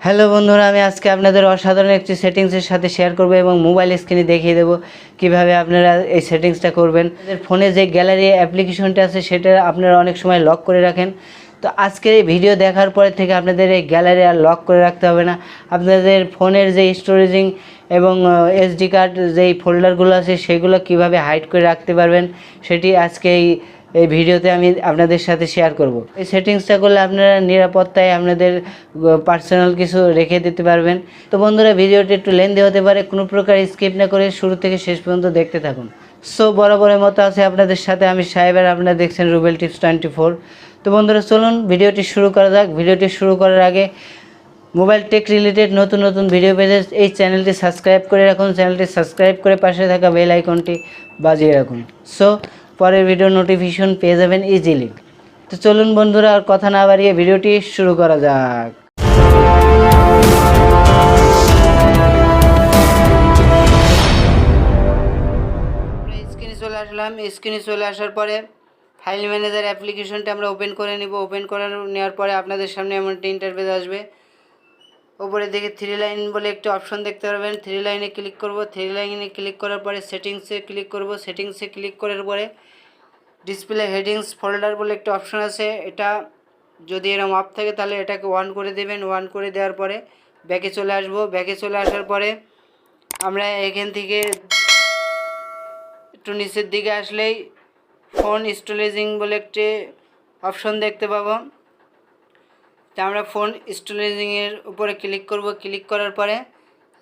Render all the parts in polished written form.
Hello বন্ধুরা, আমি আজকে আপনাদের অসাধারণ একটি সেটিংসের সাথে শেয়ার করব এবং মোবাইল স্ক্রিনে দেখিয়ে দেব কিভাবে আপনারা এই সেটিংসটা করবেন। আপনাদের ফোনে যে গ্যালারি অ্যাপ্লিকেশনটা আছে সেটা আপনারা অনেক সময় লক করে রাখেন। তো আজকের এই ভিডিও দেখার পরে থেকে আপনাদের এই গ্যালারি আর লক করে রাখতে হবে না। আপনাদের ফোনের যে স্টোরেজিং এবং এসডি কার্ড যেই ফোল্ডারগুলো আছে সেগুলো কিভাবে হাইড করে রাখতে পারবেন সেটি আজকে এই ভিডিওতে আমি আপনাদের সাথে শেয়ার করব। এই সেটিংসটা করলে আপনারা নিরাপত্তায় আপনাদের পার্সোনাল কিছু রেখে দিতে পারবেন। তো বন্ধুরা, ভিডিওটি একটু লেন্দি হতে পারে, কোনো প্রকার স্কিপ না করে শুরু থেকে শেষ পর্যন্ত দেখতে থাকুন। সো বরাবরের মতো আছে আপনাদের সাথে আমি সাহেবের, আপনারা দেখছেন রুবেল টিপস 24। তো বন্ধুরা, চলুন ভিডিওটি শুরু করা যাক। ভিডিওটি শুরু করার আগে মোবাইল টেক রিলেটেড নতুন নতুন ভিডিও পেতে এই চ্যানেলটি সাবস্ক্রাইব করে রাখুন। চ্যানেলটি সাবস্ক্রাইব করে পাশে থাকা বেল আইকনটি বাজিয়ে রাখুন। সো পরের ভিডিও নোটিফিকেশন পেয়ে যাবেন ইজিলি। তো চলুন বন্ধুরা, আর কথা না বাড়িয়ে ভিডিওটি শুরু করা যাক। স্ক্রিনে চলে আসলাম। স্ক্রিনে চলে আসার পরে ফাইল ম্যানেজার অ্যাপ্লিকেশনটা আমরা ওপেন করে নিব। ওপেন করে নেওয়ার পরে আপনাদের সামনে এমন একটা ইন্টারফেস আসবে। ওপরে দিকে 3 লাইন বলে একটা অপশন দেখতে পারবেন। 3 লাইনে ক্লিক করব। 3 লাইনে ক্লিক করার পরে সেটিংসে ক্লিক করব। সেটিংসে ক্লিক করার পরে ডিসপ্লে হেডিংস ফোল্ডার বলে একটা অপশন আছে। এটা যদি এরকম অফ থাকে তাহলে এটাকে অন করে দেবেন। অন করে দেওয়ার পরে ব্যাকে চলে আসব। ব্যাকে চলে আসার পরে আমরা এখান থেকে একটু নিচের দিকে আসলেই ফোন স্টোরেজিং বলে একটি অপশন দেখতে পাবো। তা আমরা ফোন স্টোরেজিংয়ের উপরে ক্লিক করব। ক্লিক করার পরে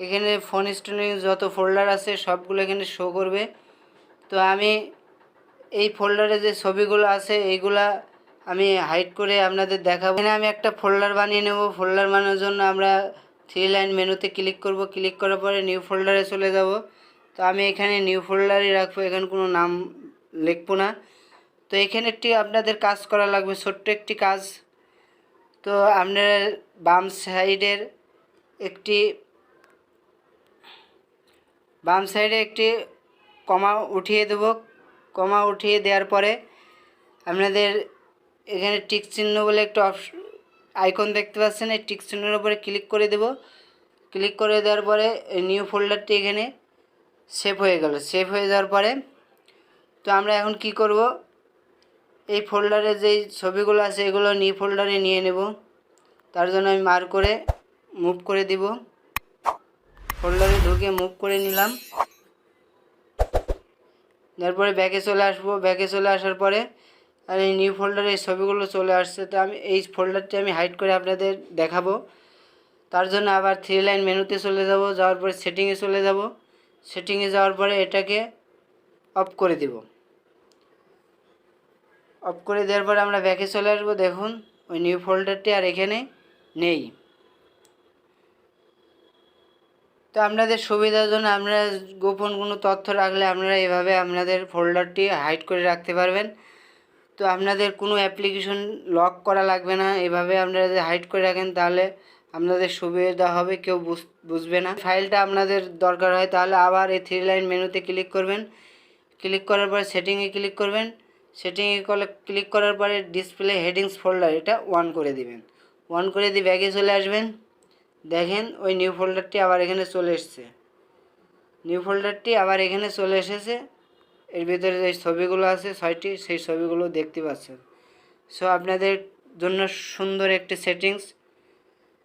এখানে ফোন স্টোরেজিং যত ফোল্ডার আছে সবগুলো এখানে শো করবে। তো আমি এই ফোল্ডারে যে ছবিগুলো আছে এইগুলা আমি হাইড করে আপনাদের দেখাবো। এখানে আমি একটা ফোল্ডার বানিয়ে নেব। ফোল্ডার বানানোর জন্য আমরা 3 লাইন মেনুতে ক্লিক করব। ক্লিক করার পরে নিউ ফোল্ডারে চলে যাব। তো আমি এখানে নিউ ফোল্ডারই রাখবো, এখানে কোনো নাম লিখবো না। তো এখানে একটি আপনাদের কাজ করা লাগবে, ছোট্ট একটি কাজ। তো আপনারা বাম সাইডে একটি কমা উঠিয়ে দেব। কমা উঠিয়ে দেওয়ার পরে আপনাদের এখানে টিক চিহ্ন বলে একটা আইকন দেখতে পাচ্ছেন। এই টিক চিহ্নের উপরে ক্লিক করে দেব। ক্লিক করে দেওয়ার পরে এই নিউ ফোল্ডারটি এখানে সেভ হয়ে গেল। সেভ হয়ে যাওয়ার পরে তো আমরা এখন কি করব, এই ফোল্ডারে যেই ছবিগুলো আছে এগুলো নিউ ফোল্ডারে নিয়ে নেব। তার জন্য আমি মার্ক করে মুভ করে দিব। ফোল্ডারে ঢুকে মুভ করে নিলাম। তারপরে ব্যাকে চলে আসবো। ব্যাকে চলে আসার পরে আর এই নিউ ফোল্ডারে এই ছবিগুলো চলে আসছে। তো আমি এই ফোল্ডারটি আমি হাইড করে আপনাদের দেখাবো। তার জন্য আবার 3 লাইন মেনুতে চলে যাব। যাওয়ার পরে সেটিংয়ে চলে যাব। সেটিংয়ে যাওয়ার পরে এটাকে অফ করে দেব। অফ করে দেওয়ার পরে আমরা ব্যাকে চলে আসবো। দেখুন ওই নিউ ফোল্ডারটি আর এখানে নেই। তো আপনাদের সুবিধার জন্য আপনারা গোপন কোনো তথ্য রাখলে আপনারা এভাবে আপনাদের ফোল্ডারটি হাইড করে রাখতে পারবেন। তো আপনাদের কোনো অ্যাপ্লিকেশন লক করা লাগবে না। এভাবে আপনারা যদি হাইড করে রাখেন তাহলে আপনাদের সুবিধা হবে, কেউ বুঝবে না। ফাইলটা আপনাদের দরকার হয় তাহলে আবার এই 3 লাইন মেনুতে ক্লিক করবেন। ক্লিক করার পরে সেটিংয়ে ক্লিক করবেন। সেটিংয়ে ক্লিক করার পরে ডিসপ্লে হেডিংস ফোল্ডার এটা অন করে দিবেন। অন করে দিয়ে ব্যাগে চলে আসবেন। দেখেন ওই নিউ ফোল্ডারটি আবার এখানে চলে এসেছে। নিউ ফোল্ডারটি আবার এখানে চলে এসেছে। এর ভিতরে যে ছবিগুলো আছে 6টি, সেই ছবিগুলো দেখতে পাচ্ছেন। সো আপনাদের জন্য সুন্দর একটি সেটিংস।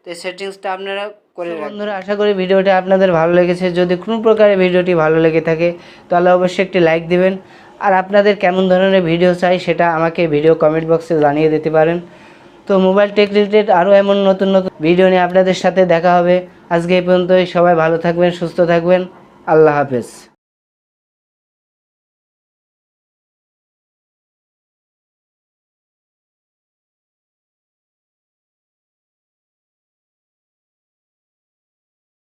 তো এই সেটিংসটা আপনারা করে রাখবেন। বন্ধুরা, আশা করি ভিডিওটি আপনাদের ভালো লেগেছে। যদি কোনো প্রকারে ভিডিওটি ভালো লেগে থাকে তাহলে অবশ্যই একটি লাইক দিবেন। আর আপনাদের কেমন ধরনের ভিডিও চাই সেটা আমাকে ভিডিও কমেন্ট বক্সে জানিয়ে দিতে পারেন। তো মোবাইল টেক রিলেটেড আরও এমন নতুন নতুন ভিডিও নিয়ে আপনাদের সাথে দেখা হবে। আজকে এই পর্যন্তই। সবাই ভালো থাকবেন, সুস্থ থাকবেন। আল্লাহ হাফেজ।